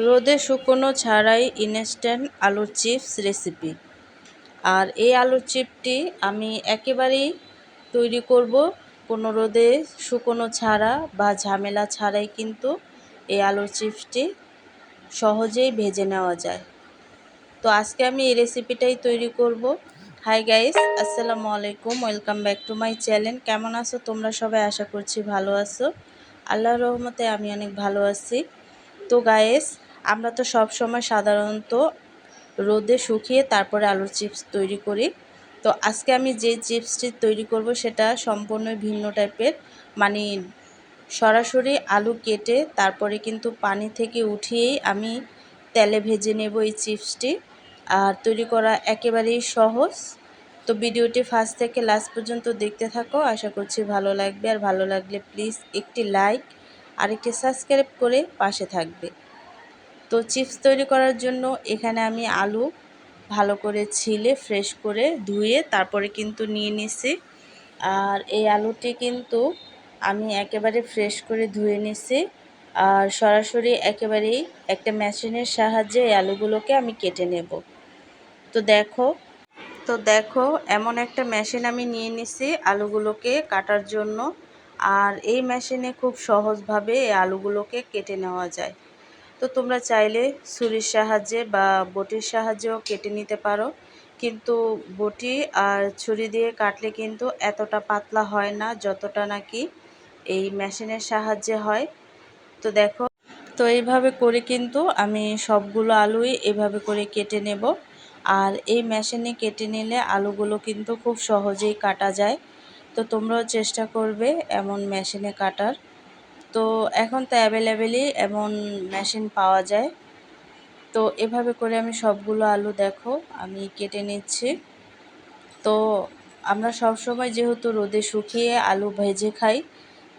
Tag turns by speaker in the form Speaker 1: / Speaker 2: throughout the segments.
Speaker 1: রোদে শুকনো ছাড়াই ইনস্ট্যান্ট আলুর চিপস রেসিপি। আর এই আলুর চিপটি আমি একেবারেই তৈরি করব কোনো রোদে শুকনো ছাড়া বা ঝামেলা ছাড়াই, কিন্তু এই আলুর চিপসটি সহজেই ভেজে নেওয়া যায়। তো আজকে আমি এই রেসিপিটাই তৈরি করব। হাই গাইস, আসসালামু আলাইকুম, welcome back to my channel. কেমন আছো তোমরা সবাই? আশা করছি ভালো আছো। আল্লাহর রহমতে আমি অনেক ভালো আছি। তো গাইস, আমরা তো সব সময় সাধারণত রোদে শুকিয়ে তারপরে আলুর চিপস তৈরি করি। তো আজকে আমি যে চিপসটি তৈরি করব সেটা সম্পূর্ণ ভিন্ন টাইপের। মানে সরাসরি আলু কেটে তারপরে কিন্তু পানি থেকে উঠিয়েই আমি তেলে ভেজে নেব এই চিপসটি। আর তৈরি করা একেবারেই সহজ। তো ভিডিওটি ফার্স্ট থেকে লাস্ট পর্যন্ত দেখতে থাকো, আশা করছি ভালো লাগবে। আর ভালো লাগলে প্লিজ একটি লাইক আর একটি সাবস্ক্রাইব করে পাশে থাকবে। তো চিপস তৈরি করার জন্য এখানে আমি আলু ভালো করে ছিলে ফ্রেশ করে ধুয়ে তারপরে কিন্তু নিয়ে নিছি। আর এই আলুটি কিন্তু আমি একেবারে ফ্রেশ করে ধুয়ে নিছি। আর সরাসরি একেবারেই একটা মেশিনের সাহায্যে এই আলুগুলোকে আমি কেটে নেব। তো দেখো এমন একটা মেশিন আমি নিয়ে নিছি আলুগুলোকে কাটার জন্য। আর এই মেশিনে খুব সহজভাবে এই আলুগুলোকে কেটে নেওয়া যায়। তো তোমরা চাইলে ছুরির সাহায্যে বা বটির সাহায্যেও কেটে নিতে পারো, কিন্তু বটি আর ছুরি দিয়ে কাটলে কিন্তু এতটা পাতলা হয় না যতটা নাকি এই মেশিনের সাহায্যে হয়। তো দেখো, তো এইভাবে করে কিন্তু আমি সবগুলো আলুই এভাবে করে কেটে নেব। আর এই মেশিনে কেটে নিলে আলুগুলো কিন্তু খুব সহজেই কাটা যায়। তো তোমরাও চেষ্টা করবে এমন মেশিনে কাটার। তো এখন তো অ্যাভেলেবেলই এমন মেশিন পাওয়া যায়। তো এভাবে করে আমি সবগুলো আলু দেখো আমি কেটে নিচ্ছি। তো আমরা সবসময় যেহেতু রোদে শুকিয়ে আলু ভেজে খাই,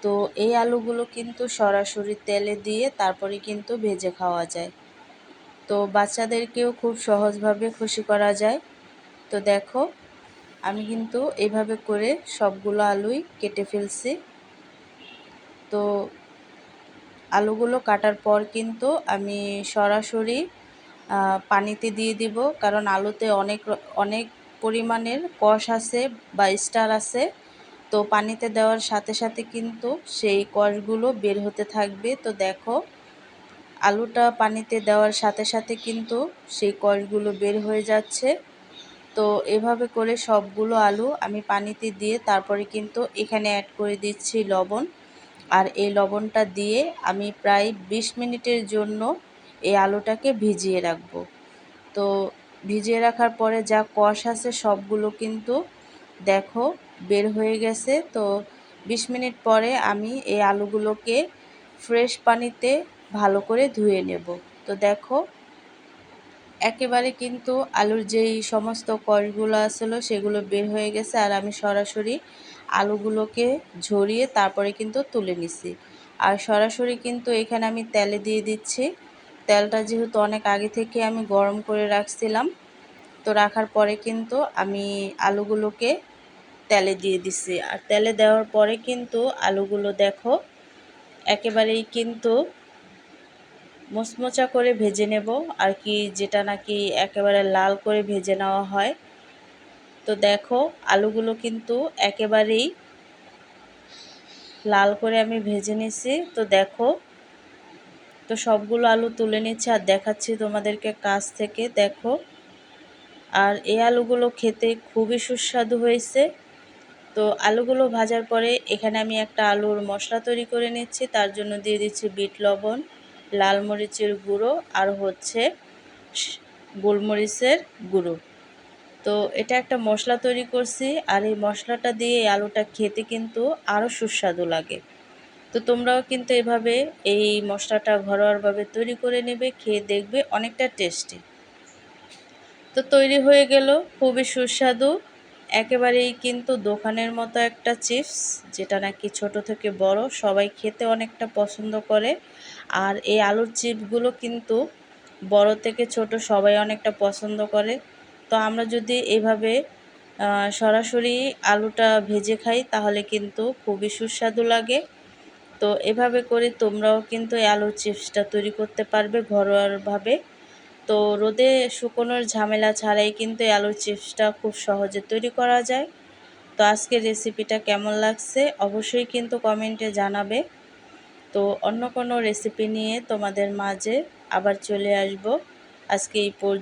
Speaker 1: তো এই আলুগুলো কিন্তু সরাসরি তেলে দিয়ে তারপরে কিন্তু ভেজে খাওয়া যায়। তো বাচ্চাদেরকেও খুব সহজভাবে খুশি করা যায়। তো দেখো, আমি কিন্তু এইভাবে করে সবগুলো আলুই কেটে ফেলছি। তো আলুগুলো কাটার পর কিন্তু আমি সরাসরি পানিতে দিয়ে দিব, কারণ আলুতে অনেক অনেক পরিমাণের কষ আছে বা স্টার আছে। তো পানিতে দেওয়ার সাথে সাথে কিন্তু সেই কষগুলো বের হতে থাকবে। তো দেখো, আলুটা পানিতে দেওয়ার সাথে সাথে কিন্তু সেই কষগুলো বের হয়ে যাচ্ছে। তো এভাবে করে সবগুলো আলু আমি পানিতে দিয়ে তারপরে কিন্তু এখানে অ্যাড করে দিচ্ছি লবণ। আর এই লবণটা দিয়ে আমি প্রায় 20 মিনিটের জন্য এই আলুটাকে ভিজিয়ে রাখব। তো ভিজিয়ে রাখার পরে যা কষ আছে সবগুলো কিন্তু দেখো বের হয়ে গেছে। তো 20 মিনিট পরে আমি এই আলুগুলোকে ফ্রেশ পানিতে ভালো করে ধুয়ে নেব। তো দেখো, একেবারে কিন্তু আলুর যেই সমস্ত কষগুলো আসলো সেগুলো বের হয়ে গেছে। আর আমি সরাসরি আলুগুলোকে ঝরিয়ে তারপরে কিন্তু তুলে নিছি। আর সরাসরি কিন্তু এখানে আমি তেলে দিয়ে দিচ্ছি। তেলটা যেহেতু অনেক আগে থেকে আমি গরম করে রাখছিলাম, তো রাখার পরে কিন্তু আমি আলুগুলোকে তেলে দিয়ে দিছি। আর তেলে দেওয়ার পরে কিন্তু আলুগুলো দেখো একেবারেই কিন্তু মুচমোচা করে ভেজে নেব, আর কি যেটা নাকি একেবারে লাল করে ভেজে নেওয়া হয়। তো দেখো, আলুগুলো কিন্তু একেবারেই লাল করে আমি ভেজে নিছি। তো দেখো, তো সবগুলো আলু তুলে নিচ্ছি আর দেখাচ্ছি তোমাদেরকে কাছ থেকে। দেখো, আর এই আলুগুলো খেতে খুবই সুস্বাদু হয়েছে। তো আলুগুলো ভাজার পরে এখানে আমি একটা আলুর মশলা তৈরি করে নিচ্ছি। তার জন্য দিয়ে দিচ্ছি বিট লবণ, লাল মরিচের গুঁড়ো আর হচ্ছে গোলমরিচের গুঁড়ো। তো এটা একটা মশলা তৈরি করছি। আর এই মশলাটা দিয়ে এই আলুটা খেতে কিন্তু আরও সুস্বাদু লাগে। তো তোমরাও কিন্তু এভাবে এই মশলাটা ঘরোয়াভাবে তৈরি করে নেবে, খেয়ে দেখবে অনেকটা টেস্টি। তো তৈরি হয়ে গেল খুবই সুস্বাদু, একেবারেই কিন্তু দোকানের মতো একটা চিপস, যেটা নাকি ছোট থেকে বড় সবাই খেতে অনেকটা পছন্দ করে। আর এই আলুর চিপসগুলো কিন্তু বড় থেকে ছোট সবাই অনেকটা পছন্দ করে। তো আমরা যদি এভাবে সরাসরি আলুটা ভেজে খাই তাহলে কিন্তু খুবই সুস্বাদু লাগে। তো এভাবে করে তোমরাও কিন্তু এই আলুর চিপসটা তৈরি করতে পারবে ঘরোয়াভাবে। তো রোদে শুকোনোর ঝামেলা ছাড়াই কিন্তু এই আলুর চিপসটা খুব সহজে তৈরি করা যায়। তো আজকের রেসিপিটা কেমন লাগছে অবশ্যই কিন্তু কমেন্টে জানাবে। তো অন্য কোনো রেসিপি নিয়ে তোমাদের মাঝে আবার চলে আসব। আজকে এই পর্যন্ত।